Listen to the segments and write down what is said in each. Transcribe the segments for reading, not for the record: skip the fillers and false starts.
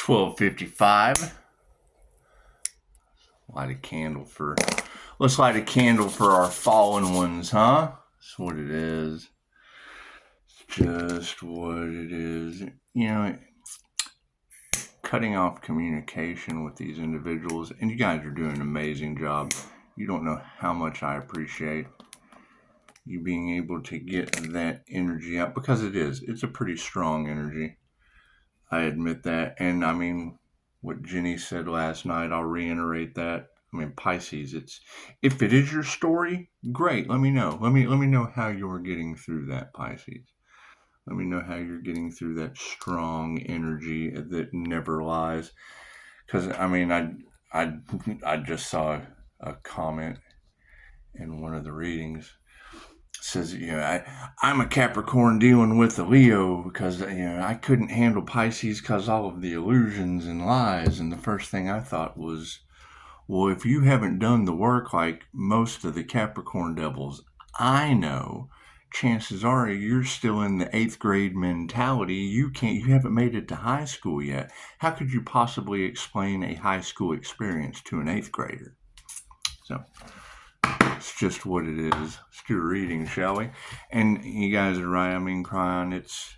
12:55. Let's light a candle for our fallen ones, huh? That's what it is. It's just what it is. You know, cutting off communication with these individuals, and you guys are doing an amazing job. You don't know how much I appreciate you being able to get that energy out, because it's a pretty strong energy. I admit that. And I mean, what Jenny said last night, I'll reiterate that. I mean, Pisces, if it is your story, great. Let me know. Let me know how you're getting through that, Pisces. Let me know how you're getting through that strong energy that never lies. Because I mean, I just saw a comment in one of the readings. It says, I'm a Capricorn dealing with a Leo because I couldn't handle Pisces because all of the illusions and lies. And the first thing I thought was, well, if you haven't done the work like most of the Capricorn devils I know, chances are you're still in the 8th grade mentality. You haven't made it to high school yet. How could you possibly explain a high school experience to an 8th grader? So it's just what it is. Let's do a reading, shall we? And you guys are right. I mean, Cryon, it's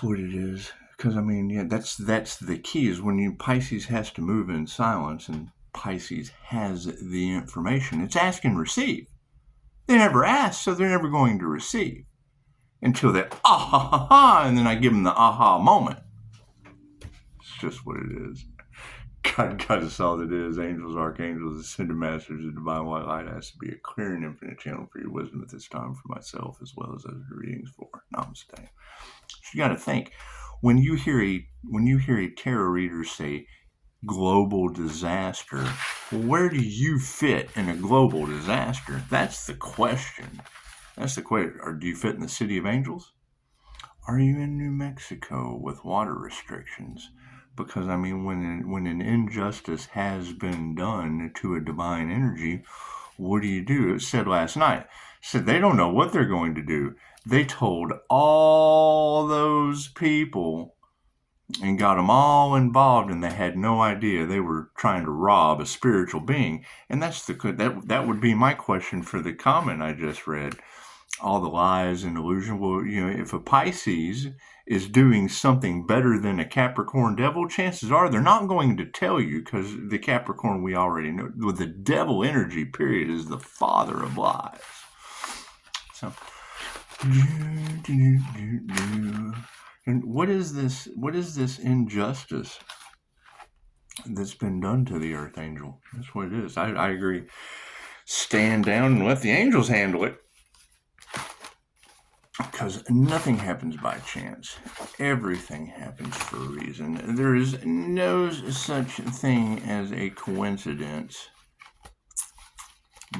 what it is. Because I mean, yeah, that's the key, is when Pisces has to move in silence, and Pisces has the information. It's ask and receive. They never ask, so they're never going to receive until they and then I give them the aha moment. It's just what it is. God is all that is. Angels, archangels, ascended masters, the divine white light has to be a clear and infinite channel for your wisdom at this time, for myself as well as those readings for. Namaste. So you got to think, when you hear a tarot reader say global disaster, where do you fit in a global disaster? That's the question. Or do you fit in the city of angels? Are you in New Mexico with water restrictions? Because I mean, when an injustice has been done to a divine energy, what do you do? It said last night. It said they don't know what they're going to do. They told all those people and got them all involved, and they had no idea they were trying to rob a spiritual being. And that would be my question for the comment I just read. All the lies and illusion. Well, if a Pisces is doing something better than a Capricorn devil, chances are they're not going to tell you, because the Capricorn, we already know, with the devil energy, period, is the father of lies. So, and what is this injustice that's been done to the Earth Angel? That's what it is. I agree. Stand down and let the angels handle it. Because nothing happens by chance. Everything happens for a reason. There is no such thing as a coincidence,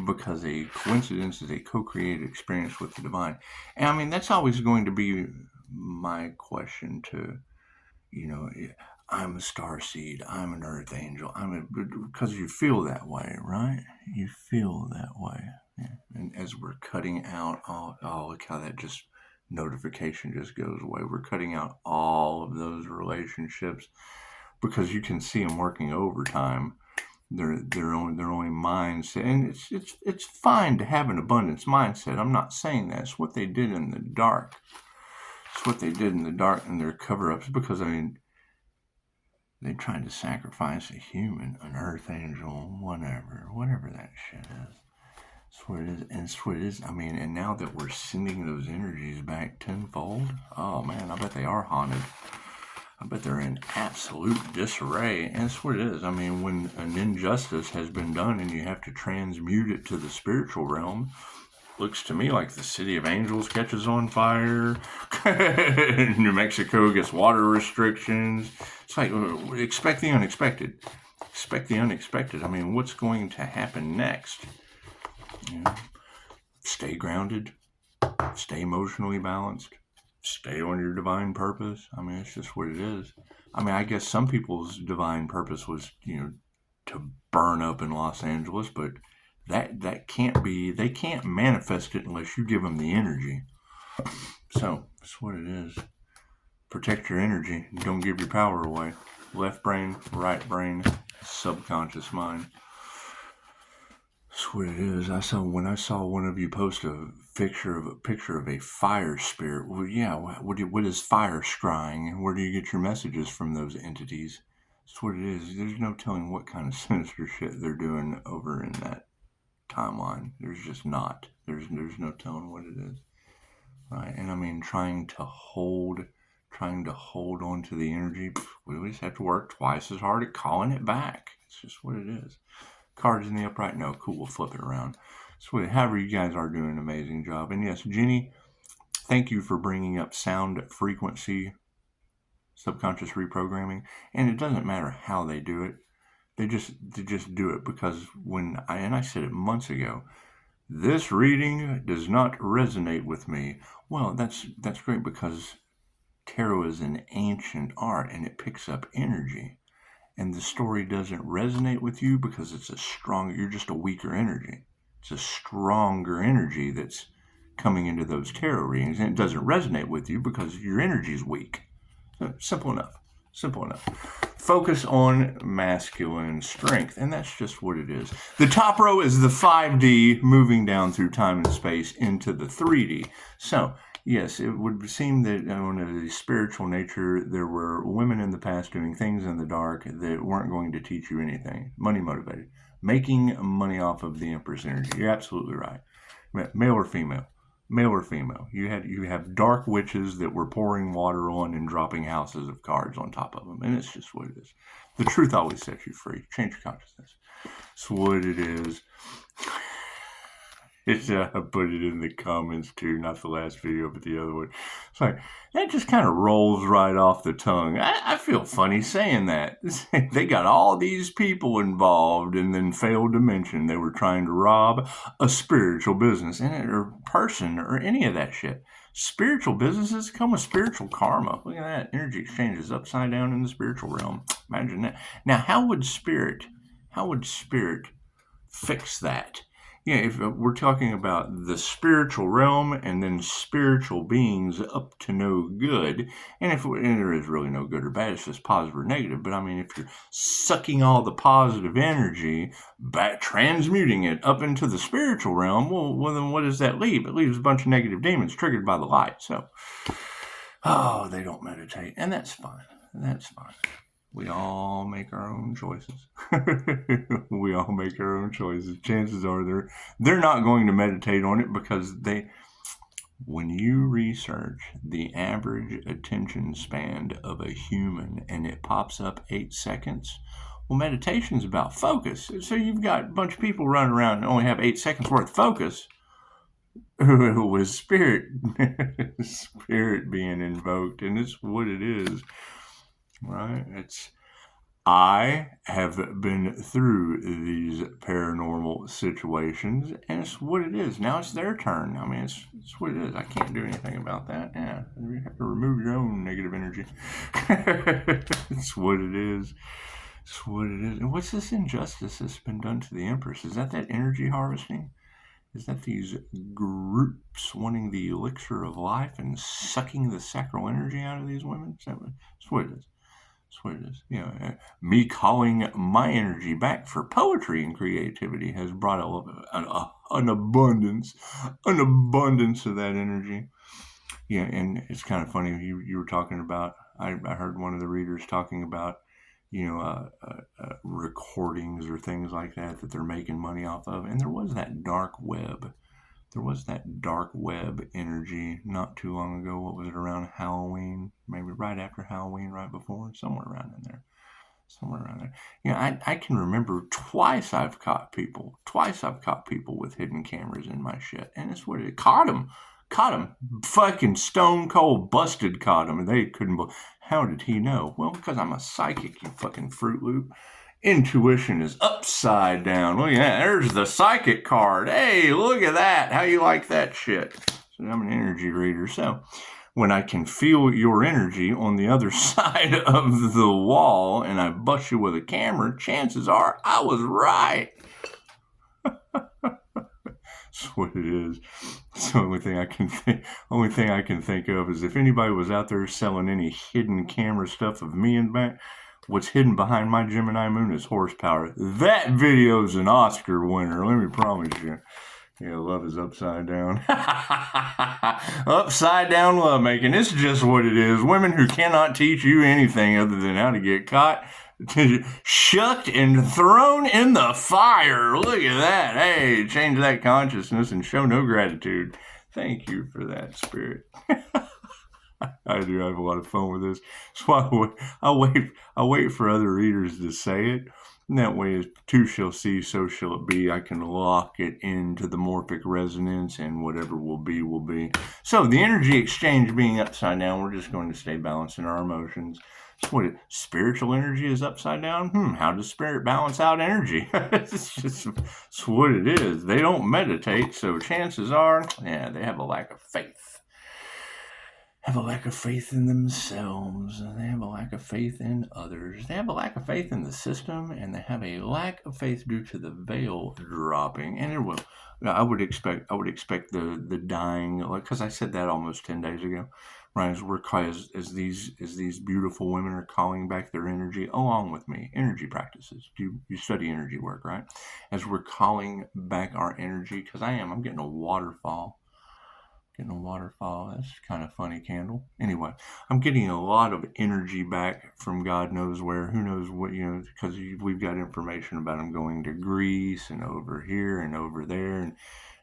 because a coincidence is a co-created experience with the divine. And I mean, that's always going to be my question to, I'm a starseed, I'm an earth angel, because you feel that way, right? You feel that way. Yeah. And as we're cutting out look how that notification just goes away. We're cutting out all of those relationships, because you can see them working overtime. Their only mindset, and it's fine to have an abundance mindset. I'm not saying that. It's what they did in the dark. It's what they did in the dark in their cover-ups, because I mean, they tried to sacrifice a human, an earth angel, whatever that shit is. That's what it is, and it's what it is. I mean, and now that we're sending those energies back tenfold, oh man, I bet they are haunted. I bet they're in absolute disarray, and that's what it is. I mean, when an injustice has been done and you have to transmute it to the spiritual realm, looks to me like the city of angels catches on fire. New Mexico gets water restrictions. It's like, expect the unexpected. Expect the unexpected. I mean, what's going to happen next? Stay grounded. Stay emotionally balanced. Stay on your divine purpose. I mean, it's just what it is. I mean, I guess some people's divine purpose was, to burn up in Los Angeles, but that can't be, they can't manifest it unless you give them the energy. So that's what it is. Protect your energy. Don't give your power away. Left brain, right brain, subconscious mind. That's what it is. When I saw one of you post a picture of a fire spirit. Well, yeah, what is fire scrying, and where do you get your messages from those entities? That's what it is. There's no telling what kind of sinister shit they're doing over in that timeline. There's just not. There's no telling what it is, right? And I mean, trying to hold on to the energy. We just have to work twice as hard at calling it back. It's just what it is. Cards in the upright, no, cool, we'll flip it around. So however, you guys are doing an amazing job. And yes, Jenny, thank you for bringing up sound frequency, subconscious reprogramming. And it doesn't matter how they do it. They just do it, because I said it months ago, this reading does not resonate with me. Well, that's great, because tarot is an ancient art and it picks up energy. And the story doesn't resonate with you because you're just a weaker energy. It's a stronger energy that's coming into those tarot readings, and it doesn't resonate with you because your energy is weak. So, simple enough. Focus on masculine strength, and that's just what it is. The top row is the 5D moving down through time and space into the 3D. So, yes, it would seem that on the spiritual nature, there were women in the past doing things in the dark that weren't going to teach you anything. Money motivated. Making money off of the Empress energy. You're absolutely right. Male or female. You have dark witches that were pouring water on and dropping houses of cards on top of them. And it's just what it is. The truth always sets you free. Change your consciousness. It's what it is. I put it in the comments too, not the last video, but the other one. It's like, that just kind of rolls right off the tongue. I feel funny saying that. They got all these people involved and then failed to mention they were trying to rob a spiritual business or person or any of that shit. Spiritual businesses come with spiritual karma. Look at that. Energy exchange is upside down in the spiritual realm. Imagine that. Now, how would spirit fix that? Yeah, if we're talking about the spiritual realm and then spiritual beings up to no good, and there is really no good or bad, it's just positive or negative. But I mean, if you're sucking all the positive energy, transmuting it up into the spiritual realm, well, then what does that leave? It leaves a bunch of negative demons triggered by the light. So, they don't meditate, and that's fine. We all make our own choices. Chances are they're not going to meditate on it, because when you research the average attention span of a human and it pops up 8 seconds, well, meditation's about focus. So you've got a bunch of people running around and only have 8 seconds worth of focus with spirit being invoked, and it's what it is. Right? I have been through these paranormal situations, and it's what it is. Now it's their turn. I mean, it's what it is. I can't do anything about that. Yeah, you have to remove your own negative energy. It's what it is. And what's this injustice that's been done to the Empress? Is that energy harvesting? Is that these groups wanting the elixir of life and sucking the sacral energy out of these women? That's what it is. That's what it is. Me calling my energy back for poetry and creativity has brought an abundance of that energy. Yeah, and it's kind of funny. You were talking about. I heard one of the readers talking about, recordings or things like that they're making money off of, and there was that dark web. There was that dark web energy not too long ago. What was it, around Halloween? Maybe right after Halloween, right before? Somewhere around there. I can remember twice I've caught people with hidden cameras in my shit. And it's what it caught them. Fucking stone cold busted caught them. And they couldn't believe. How did he know? Well, because I'm a psychic, you fucking Fruit Loop. Intuition is upside down. Look at that. There's the psychic card. Hey, look at that. How you like that shit? So I'm an energy reader. So when I can feel your energy on the other side of the wall and I bust you with a camera, chances are I was right. That's what it is. It's the only thing I can think of is if anybody was out there selling any hidden camera stuff of me and back, What's hidden behind my Gemini moon is horsepower. That video's an Oscar winner, let me promise you. Yeah, love is upside down. Upside down lovemaking. It's just what it is. Women who cannot teach you anything other than how to get caught, shucked, and thrown in the fire. Look at that. Hey, change that consciousness and show no gratitude. Thank you for that, Spirit. I do have a lot of fun with this. So I'll wait for other readers to say it. And that way, as two shall see, so shall it be. I can lock it into the morphic resonance, and whatever will be, will be. So the energy exchange being upside down, we're just going to stay balanced in our emotions. So what, spiritual energy is upside down? How does spirit balance out energy? It's what it is. They don't meditate, so chances are, yeah, they have a lack of faith. Have a lack of faith in themselves, and they have a lack of faith in others. They have a lack of faith in the system, and they have a lack of faith due to the veil dropping. And it will. I would expect the dying, like, because I said that almost 10 days ago, right? As these beautiful women are calling back their energy along with me, energy practices. You study energy work, right? As we're calling back our energy, because I'm getting a waterfall. That's kind of funny, candle. Anyway, I'm getting a lot of energy back from God knows where, who knows what, because we've got information about them going to Greece and over here and over there and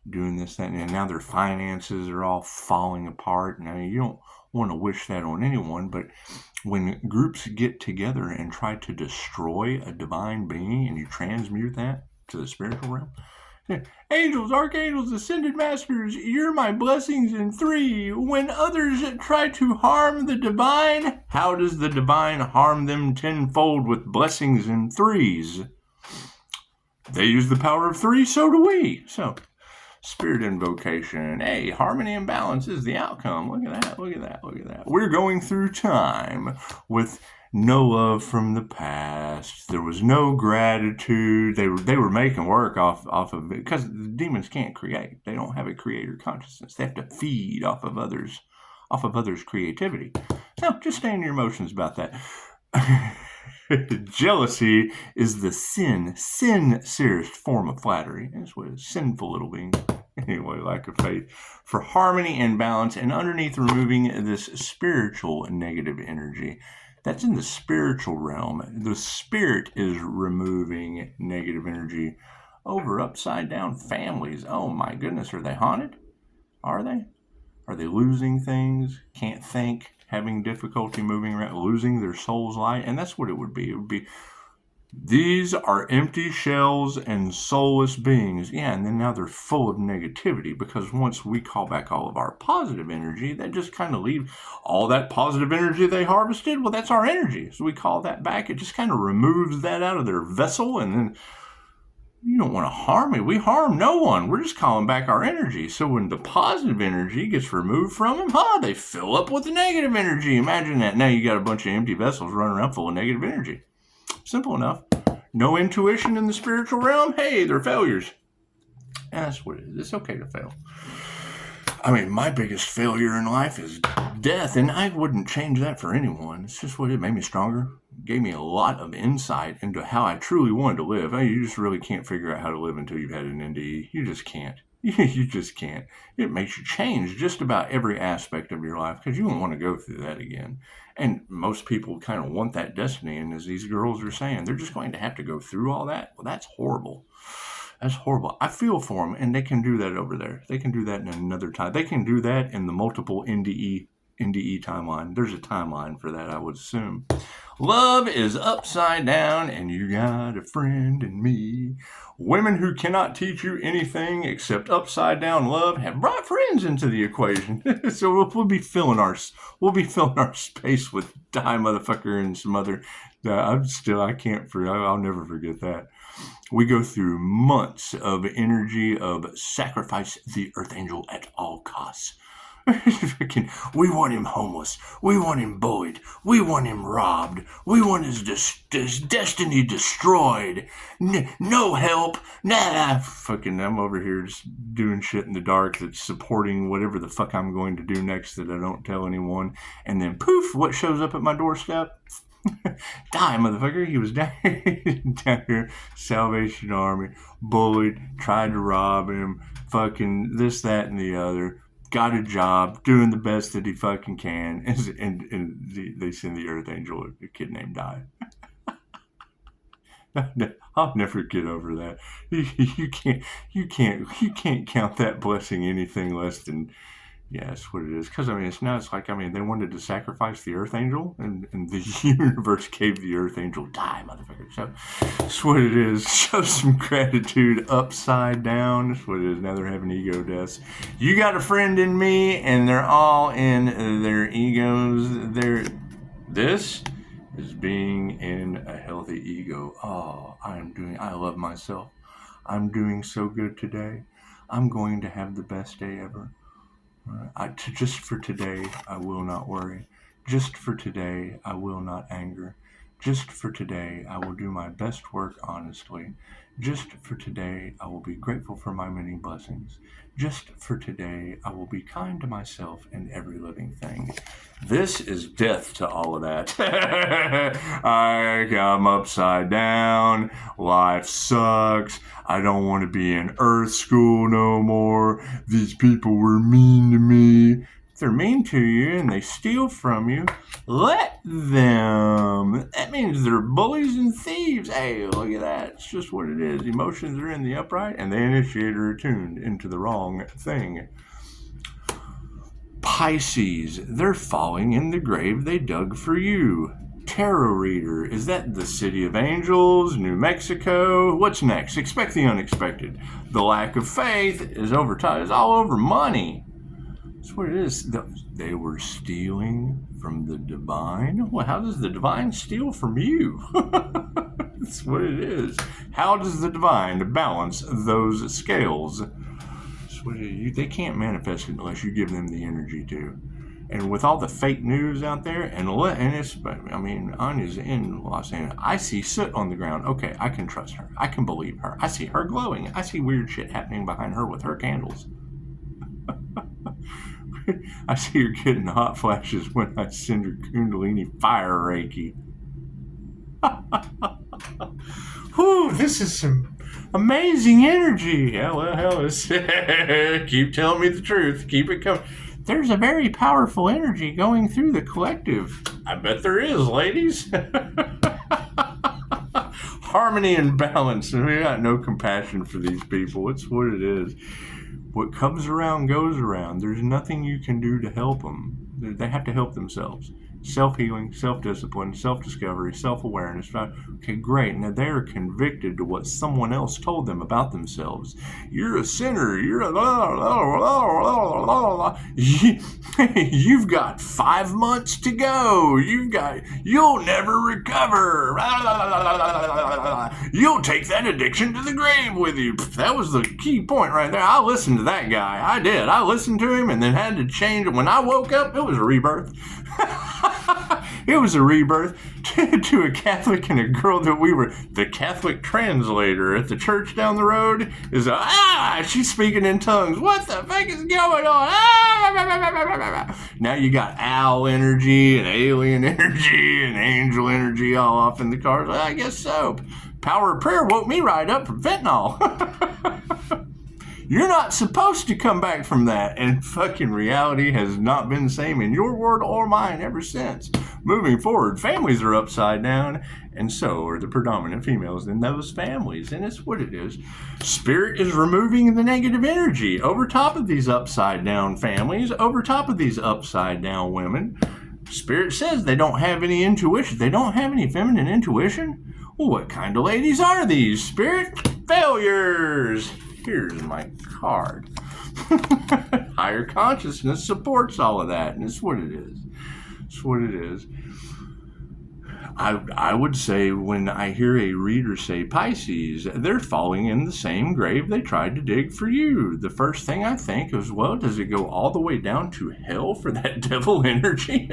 doing this, that, and now their finances are all falling apart. Now, you don't want to wish that on anyone, but when groups get together and try to destroy a divine being and you transmute that to the spiritual realm, angels, archangels, ascended masters, you're my blessings in 3. When others try to harm the divine, how does the divine harm them tenfold with blessings in 3s? They use the power of 3, so do we. So, spirit invocation. Hey, harmony and balance is the outcome. Look at that. We're going through time with no love from the past. There was no gratitude. They were making work off of it, because the demons can't create. They don't have a creator consciousness. They have to feed off of others' creativity. So just stay in your emotions about that. Jealousy is the sincerest form of flattery. That's what it's sinful little being. Anyway, lack of faith for harmony and balance, and underneath removing this spiritual negative energy. That's in the spiritual realm. The spirit is removing negative energy over upside down families. Oh my goodness, are they haunted? Are they? Are they losing things? Can't think, having difficulty moving around, losing their soul's light? And that's what it would be. It would be, these are empty shells and soulless beings. Yeah, and then now they're full of negativity, because once we call back all of our positive energy, that just kind of leaves all that positive energy they harvested. Well, that's our energy. So we call that back. It just kind of removes that out of their vessel, and then you don't want to harm me. We harm no one. We're just calling back our energy. So when the positive energy gets removed from them, they fill up with the negative energy. Imagine that. Now you got a bunch of empty vessels running around full of negative energy. Simple enough. No intuition in the spiritual realm? Hey, they're failures. And that's what it is. It's okay to fail. I mean, my biggest failure in life is death, and I wouldn't change that for anyone. It's just what it made me stronger. Gave me a lot of insight into how I truly wanted to live. You just really can't figure out how to live until you've had an NDE. You just can't. You just can't. It makes you change just about every aspect of your life, because you won't want to go through that again. And most people kind of want that destiny, and as these girls are saying, they're just going to have to go through all that. Well, that's horrible. That's horrible. I feel for them, and they can do that over there. They can do that in another time. They can do that in the multiple NDE timeline. There's a timeline for that, I would assume. Love is upside down, and you got a friend in me. Women who cannot teach you anything except upside down love have brought friends into the equation. So we'll be filling our space with die motherfucker and some other. I'll never forget that. We go through months of energy of sacrifice the earth angel at all costs. We want him homeless. We want him bullied. We want him robbed. We want his destiny destroyed. No help. I'm over here just doing shit in the dark that's supporting whatever the fuck I'm going to do next that I don't tell anyone. And then poof, what shows up at my doorstep? Die, motherfucker. He was down here, Salvation Army, bullied, tried to rob him, fucking this, that, and the other. Got a job, doing the best that he fucking can, and they send the Earth Angel a kid named Die. I'll never get over that. You can't count that blessing anything less than, yeah, that's what it is. Because, I mean, it's like, I mean, they wanted to sacrifice the Earth Angel, and the universe gave the Earth Angel, die, motherfucker. So, that's what it is. Show some gratitude upside down. That's what it is. Now they're having ego deaths. You got a friend in me, and they're all in their egos. This is being in a healthy ego. Oh, I love myself. I'm doing so good today. I'm going to have the best day ever. Just for today, I will not worry. Just for today, I will not anger. Just for today, I will do my best work honestly. Just for today, I will be grateful for my many blessings. Just for today, I will be kind to myself and every living thing. This is death to all of that. I'm upside down. Life sucks. I don't want to be in Earth School no more. These people were mean to me. If they're mean to you and they steal from you, let them. That means they're bullies and thieves. Hey, look at that. It's just what it is. Emotions are in the upright and the initiator are tuned into the wrong thing. Pisces, they're falling in the grave they dug for you. Tarot reader, is that the City of Angels, New Mexico? What's next? Expect the unexpected. The lack of faith is all over money. That's what it is. They were stealing from the divine. Well, how does the divine steal from you? That's what it is. How does the divine balance those scales? They can't manifest it unless you give them the energy to. And with all the fake news out there, and it's, I mean, Anya's in Los Angeles. I see soot on the ground. Okay, I can trust her. I can believe her. I see her glowing. I see weird shit happening behind her with her candles. I see her getting hot flashes when I send her Kundalini fire Reiki. Whew, this is some amazing energy. Yeah, well, hell, keep telling me the truth. Keep it coming. There's a very powerful energy going through the collective. I bet there is, ladies. Harmony and balance. And we got no compassion for these people. It's what it is. What comes around goes around. There's nothing you can do to help them. They have to help themselves. Self-healing, self-discipline, self-discovery, self-awareness. Okay, great. Now they are convicted to what someone else told them about themselves. You're a sinner. You're a You've got 5 months to go. You'll never recover. You'll take that addiction to the grave with you. That was the key point right there. I listened to that guy. I did. I listened to him and then had to change it. When I woke up, it was a rebirth. It was a rebirth to a Catholic and a girl that the Catholic translator at the church down the road is she's speaking in tongues. What the fuck is going on? Now you got owl energy and alien energy and angel energy all off in the cars. I guess so. Power of prayer woke me right up from fentanyl. You're not supposed to come back from that. And fucking reality has not been the same in your world or mine ever since. Moving forward, families are upside down, and so are the predominant females in those families. And it's what it is. Spirit is removing the negative energy over top of these upside down families, over top of these upside down women. Spirit says they don't have any intuition. They don't have any feminine intuition. Well, what kind of ladies are these, Spirit? Failures. Here's my card. Higher consciousness supports all of that, and it's what it is. It's what it is. I would say when I hear a reader say Pisces, they're falling in the same grave they tried to dig for you. The first thing I think is, well, does it go all the way down to hell for that devil energy?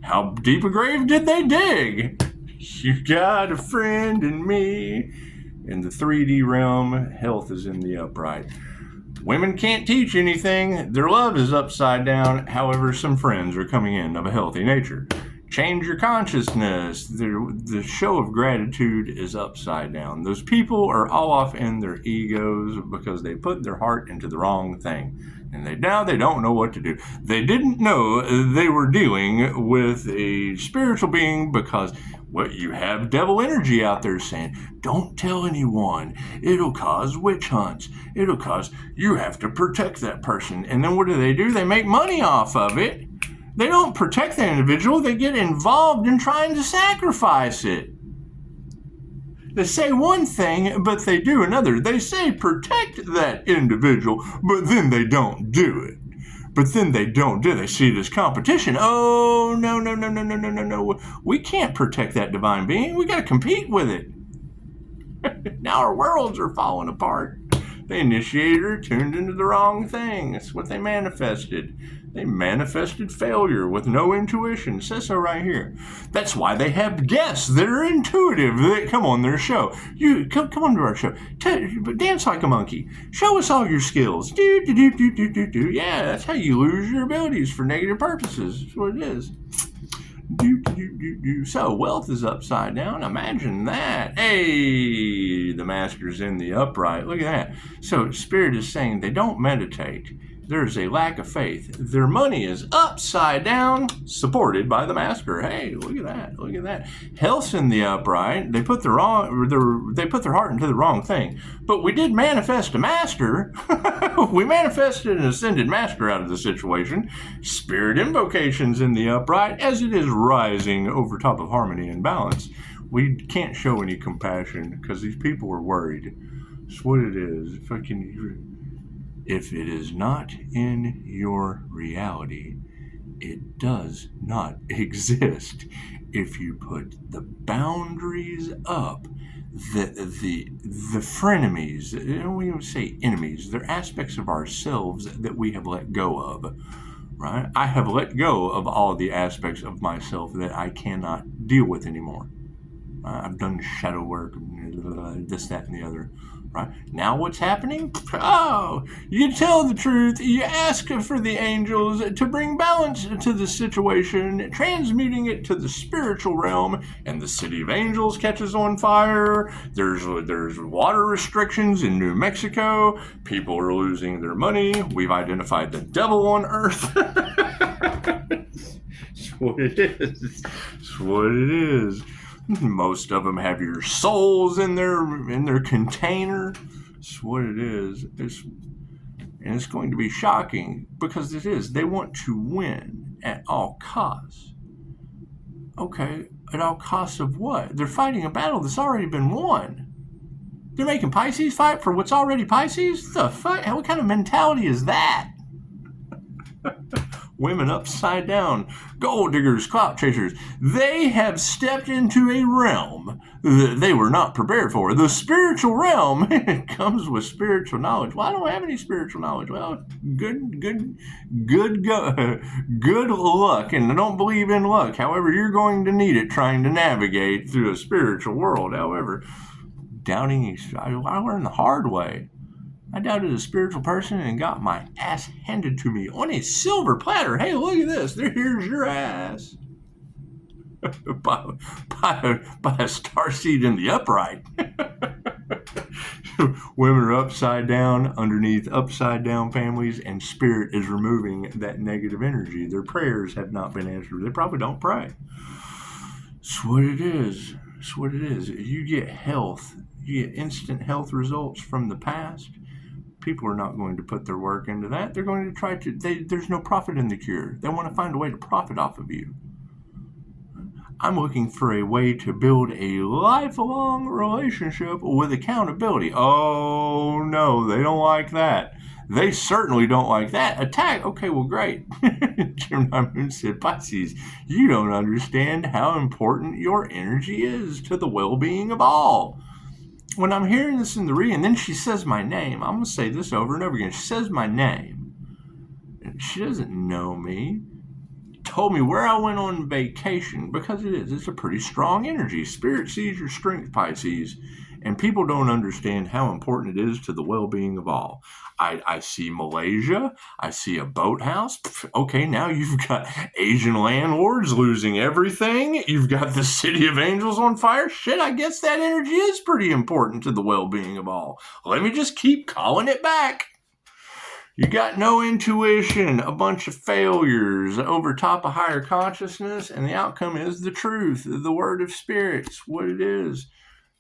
How deep a grave did they dig? You got a friend in me. In the 3D realm, health is in the upright. Women can't teach anything. Their love is upside down. However, some friends are coming in of a healthy nature. Change your consciousness. The show of gratitude is upside down. Those people are all off in their egos because they put their heart into the wrong thing. And now they don't know what to do. They didn't know they were dealing with a spiritual being because you have devil energy out there saying, don't tell anyone. It'll cause witch hunts. It'll cause, you have to protect that person. And then what do? They make money off of it. They don't protect the individual. They get involved in trying to sacrifice it. They say one thing, but they do another. They say protect that individual, but then they don't do it. They see it as competition. Oh, no. We can't protect that divine being. We got to compete with it. Now our worlds are falling apart. The initiator tuned into the wrong thing. That's what they manifested. They manifested failure with no intuition. It says so right here. That's why they have guests that are intuitive that come on their show. You come on to our show. Dance like a monkey. Show us all your skills. Do. Yeah, that's how you lose your abilities for negative purposes. That's what it is. So wealth is upside down. Imagine that. Hey, the master's in the upright. Look at that. So Spirit is saying they don't meditate. There's a lack of faith. Their money is upside down, supported by the master. Hey, look at that. Health's in the upright. They put their heart into the wrong thing. But we did manifest a master. We manifested an ascended master out of the situation. Spirit invocations in the upright as it is rising over top of harmony and balance. We can't show any compassion because these people are worried. That's what it is. If it is not in your reality, it does not exist. If you put the boundaries up, the frenemies, we don't say enemies, they're aspects of ourselves that we have let go of, right? I have let go of all the aspects of myself that I cannot deal with anymore. I've done shadow work, this, that, and the other. Right? Now what's happening? Oh, you tell the truth. You ask for the angels to bring balance to the situation, transmuting it to the spiritual realm, and the city of angels catches on fire. There's water restrictions in New Mexico. People are losing their money. We've identified the devil on earth. That's what it is. That's what it is. Most of them have your souls in their container. That's what it is. And it's going to be shocking because it is. They want to win at all costs. Okay, at all costs of what? They're fighting a battle that's already been won. They're making Pisces fight for what's already Pisces? The fuck? What kind of mentality is that? Women upside down, gold diggers, clout chasers. They have stepped into a realm that they were not prepared for. The spiritual realm comes with spiritual knowledge. Well, I don't have any spiritual knowledge. Well, good luck. And I don't believe in luck. However, you're going to need it trying to navigate through a spiritual world. However, doubting, I learned the hard way. I doubted a spiritual person and got my ass handed to me on a silver platter. Hey, look at this. Here's your ass. by a starseed in the upright. Women are upside down underneath upside down families, and Spirit is removing that negative energy. Their prayers have not been answered. They probably don't pray. That's what it is. That's what it is. You get health. You get instant health results from the past. People are not going to put their work into that. They're going to try to, there's no profit in the cure. They want to find a way to profit off of you. I'm looking for a way to build a lifelong relationship with accountability. Oh, no, they don't like that. They certainly don't like that. Attack. Okay, well, great. Gemini Moon said, Pisces, you don't understand how important your energy is to the well-being of all. When I'm hearing this in the reading, and then she says my name, I'm going to say this over and over again. She says my name. And she doesn't know me. Told me where I went on vacation, because it's a pretty strong energy. Spirit sees your strength, Pisces. And people don't understand how important it is to the well-being of all. I see Malaysia. I see a boathouse. Okay, now you've got Asian landlords losing everything. You've got the city of angels on fire. Shit, I guess that energy is pretty important to the well-being of all. Let me just keep calling it back. You got no intuition, a bunch of failures over top of higher consciousness, and the outcome is the truth, the word of spirits, what it is.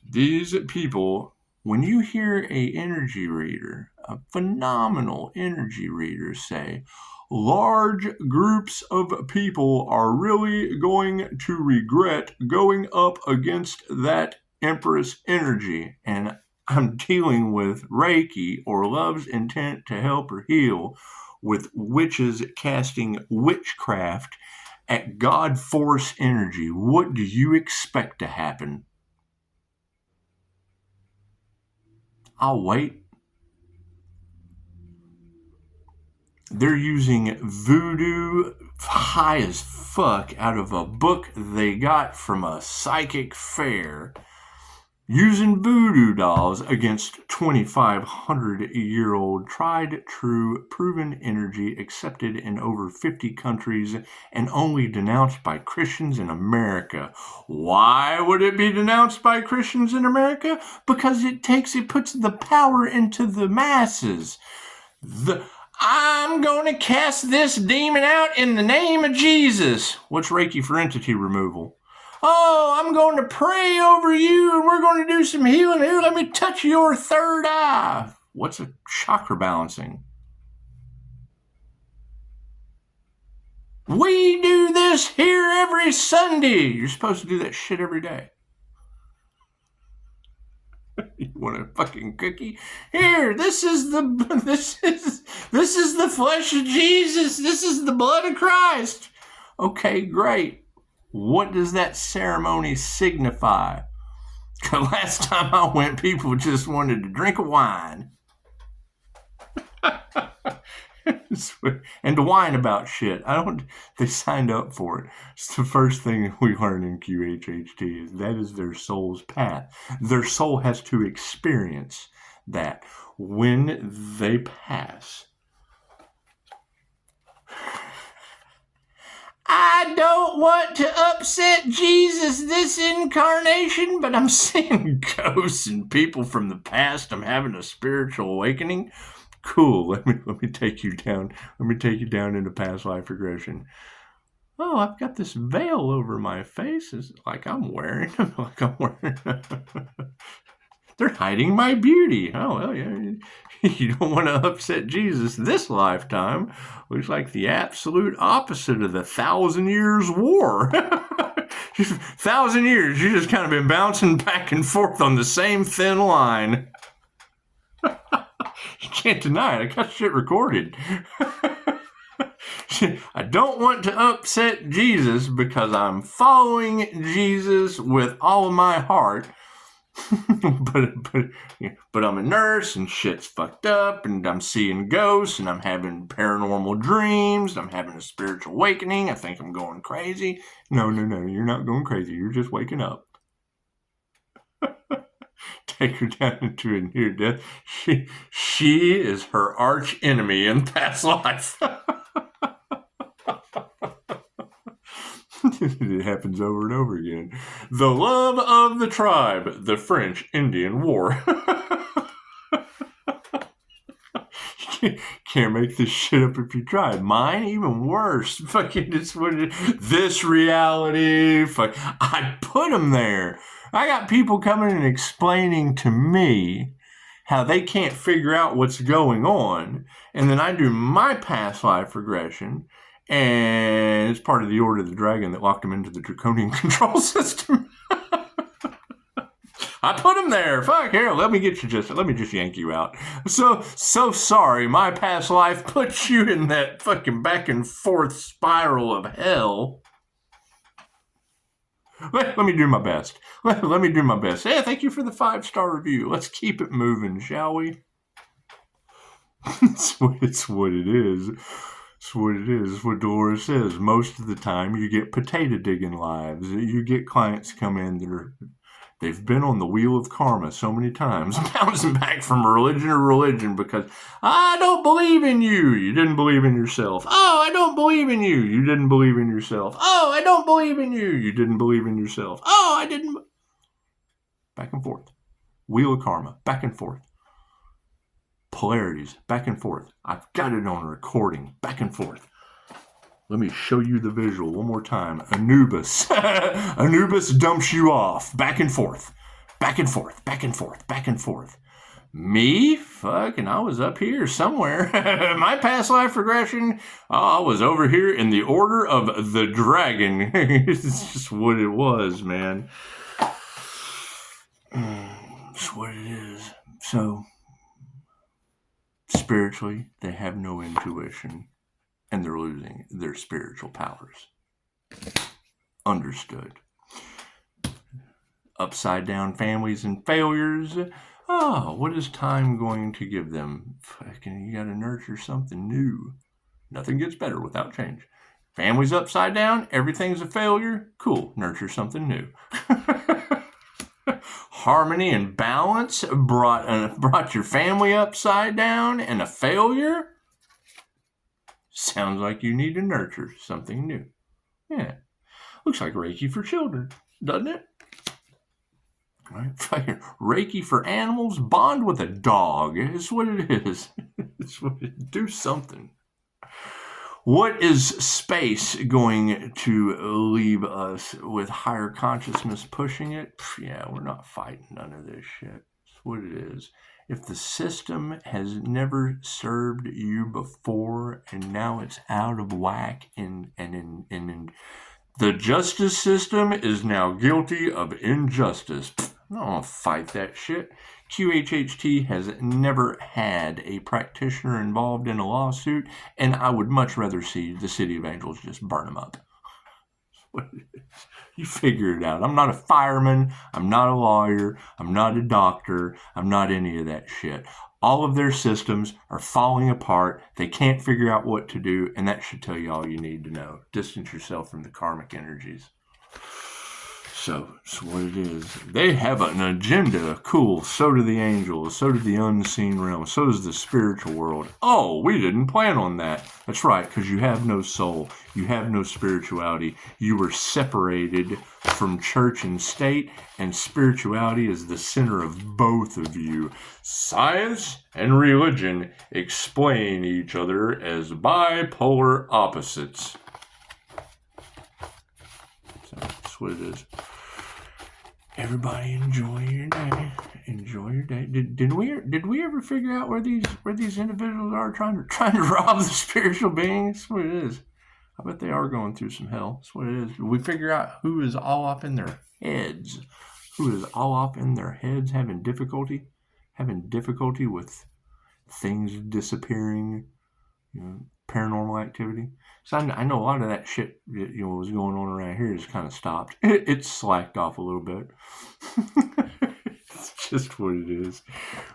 These people, when you hear a energy reader, a phenomenal energy reader say, large groups of people are really going to regret going up against that Empress energy, and I'm dealing with Reiki or love's intent to help or heal with witches casting witchcraft at God force energy. What do you expect to happen? I'll wait. They're using voodoo high as fuck out of a book they got from a psychic fair, using voodoo dolls against 2,500-year-old tried, true, proven energy accepted in over 50 countries and only denounced by Christians in America. Why would it be denounced by Christians in America? Because it puts the power into the masses. I'm going to cast this demon out in the name of Jesus. What's Reiki for entity removal? Oh, I'm going to pray over you and we're going to do some healing here. Let me touch your third eye. What's a chakra balancing? We do this here every Sunday. You're supposed to do that shit every day. You want a fucking cookie? Here, this is the flesh of Jesus. This is the blood of Christ. Okay, great. What does that ceremony signify? Because last time I went, people just wanted to drink a wine. And to whine about shit. They signed up for it. It's the first thing we learn in QHHT is that is their soul's path. Their soul has to experience that when they pass. I don't want to upset Jesus this incarnation, but I'm seeing ghosts and people from the past. I'm having a spiritual awakening. Cool. Let me take you down. Let me take you down into past life regression. Oh, I've got this veil over my face. It's like I'm wearing. They're hiding my beauty. Oh, well, yeah. You don't want to upset Jesus this lifetime. Looks like the absolute opposite of the 1,000 Years' War. 1,000 years, you just kind of been bouncing back and forth on the same thin line. You can't deny it. I got shit recorded. I don't want to upset Jesus because I'm following Jesus with all of my heart. but I'm a nurse and shit's fucked up and I'm seeing ghosts and I'm having paranormal dreams and I'm having a spiritual awakening. I think I'm going crazy. No, you're not going crazy. You're just waking up. Take her down into a near death. She is her arch enemy in past life. It happens over and over again. The love of the tribe, the French-Indian War. Can't make this shit up if you try. Mine, even worse. Fucking, it's what it is. This reality. Fuck, I put them there. I got people coming and explaining to me how they can't figure out what's going on. And then I do my past life regression. And it's part of the Order of the Dragon that locked him into the draconian control system. I put him there. Fuck, here, let me just yank you out. So sorry, my past life put you in that fucking back and forth spiral of hell. Let me do my best. Let me do my best. Hey, thank you for the 5-star review. Let's keep it moving, shall we? It's what it is. It's what it is. It's what Dolores says. Most of the time, you get potato digging lives. You get clients come in that are They've been on the wheel of karma so many times, bouncing back from religion to religion because I don't believe in you. You didn't believe in yourself. Oh, I don't believe in you. You didn't believe in yourself. Oh, I don't believe in you. You didn't believe in yourself. Oh, I didn't. Back and forth. Wheel of karma. Back and forth. Polarities. Back and forth. I've got it on recording. Back and forth. Let me show you the visual one more time. Anubis. Anubis dumps you off. Back and forth. Back and forth. Back and forth. Back and forth. Me? Fucking, I was up here somewhere. My past life regression, I was over here in the Order of the Dragon. It's just what it was, man. It's what it is. So, spiritually, they have no intuition. And they're losing their spiritual powers. Understood. Upside down families and failures. Oh, what is time going to give them? Fucking, you gotta nurture something new. Nothing gets better without change. Families upside down, everything's a failure. Cool, nurture something new. Harmony and balance brought your family upside down and a failure? Sounds like you need to nurture something new. Yeah. Looks like Reiki for children, doesn't it? Right? Reiki for animals, bond with a dog. It's what it is. It's what it, do something. What is space going to leave us with higher consciousness pushing it? Yeah, we're not fighting none of this shit. It's what it is. If the system has never served you before and now it's out of whack and the justice system is now guilty of injustice. I don't fight that shit. QHHT has never had a practitioner involved in a lawsuit, and I would much rather see the City of Angels just burn them up. You figure it out. I'm not a fireman. I'm not a lawyer. I'm not a doctor. I'm not any of that shit. All of their systems are falling apart. They can't figure out what to do, and that should tell you all you need to know. Distance yourself from the karmic energies. So, it's what it is. They have an agenda. Cool. So do the angels. So do the unseen realm. So does the spiritual world. Oh, we didn't plan on that. That's right, because you have no soul. You have no spirituality. You were separated from church and state, and spirituality is the center of both of you. Science and religion explain each other as bipolar opposites. So, that's what it is. Everybody enjoy your day. Enjoy your day. Did we ever figure out where these individuals are trying to rob the spiritual beings? That's what it is. I bet they are going through some hell. That's what it is. We figure out who is all up in their heads. Who is all up in their heads having difficulty with things disappearing, paranormal activity. So I know a lot of that shit that was going on around here has kind of stopped. It's slacked off a little bit. It's just what it is.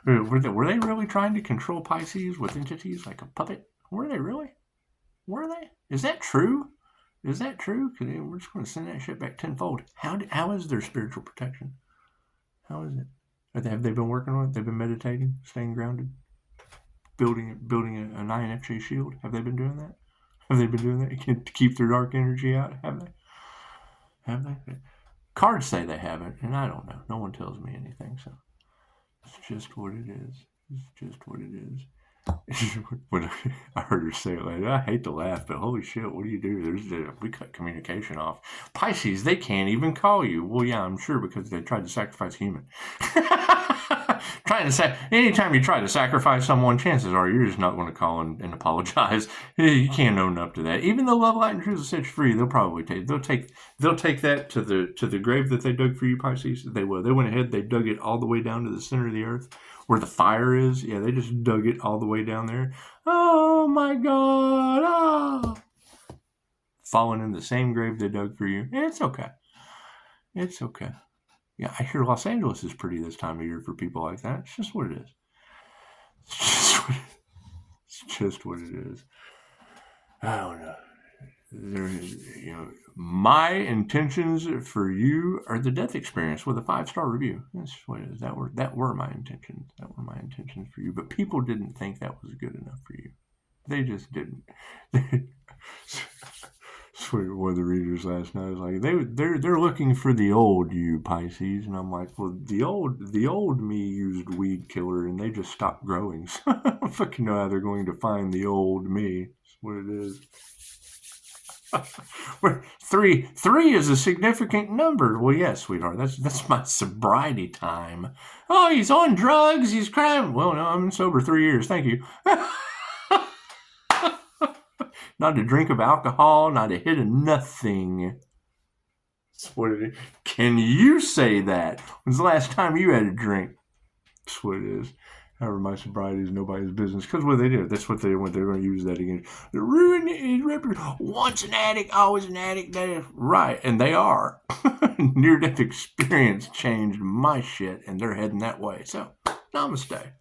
Were they really trying to control Pisces with entities like a puppet? Were they really? Were they? Is that true? Is that true? Because we're just going to send that shit back tenfold. How is their spiritual protection? How is it? Have they been working on it? They've been meditating, staying grounded, building an INFJ shield. Have they been doing that? Have they been doing that to keep their dark energy out? Have they? Cards say they haven't, and I don't know. No one tells me anything, so it's just what it is. It's just what it is. When I heard her say it like that, I hate to laugh, but holy shit, what do you do? We cut communication off. Pisces, they can't even call you. Well, yeah, I'm sure, because they tried to sacrifice human. Anytime you try to sacrifice someone, chances are you're just not going to call and apologize. You can't own up to that. Even though love, light, and truth will set you free, they'll take that to the grave that they dug for you, Pisces. They will. They went ahead, they dug it all the way down to the center of the earth, where the fire is. Yeah, they just dug it all the way down there. Oh my God! Ah, falling in the same grave they dug for you. It's okay. It's okay. Yeah, I hear Los Angeles is pretty this time of year for people like that. It's just what it is. It's just what it is. I don't know. My intentions for you are the death experience with a 5-star review. That's what it is. That were my intentions. That were my intentions for you. But people didn't think that was good enough for you. They just didn't. Sweet, one of the readers last night was like, they're looking for the old you, Pisces, and I'm like, well, the old me used weed killer, and they just stopped growing. So I don't fucking know how they're going to find the old me. That's what it is. Three is a significant number. Well, yes, sweetheart, that's my sobriety time. Oh, he's on drugs, he's crying. Well, no, I'm sober 3 years. Thank you. Not a drink of alcohol, not a hit of nothing. That's what it is. Can you say that? When's the last time you had a drink? That's what it is. However, my sobriety is nobody's business. Because what they do, that's what they're going to use that against. They're ruining his reputation. Once an addict, always an addict. That is right, and they are. Near-death experience changed my shit, and they're heading that way. So, namaste.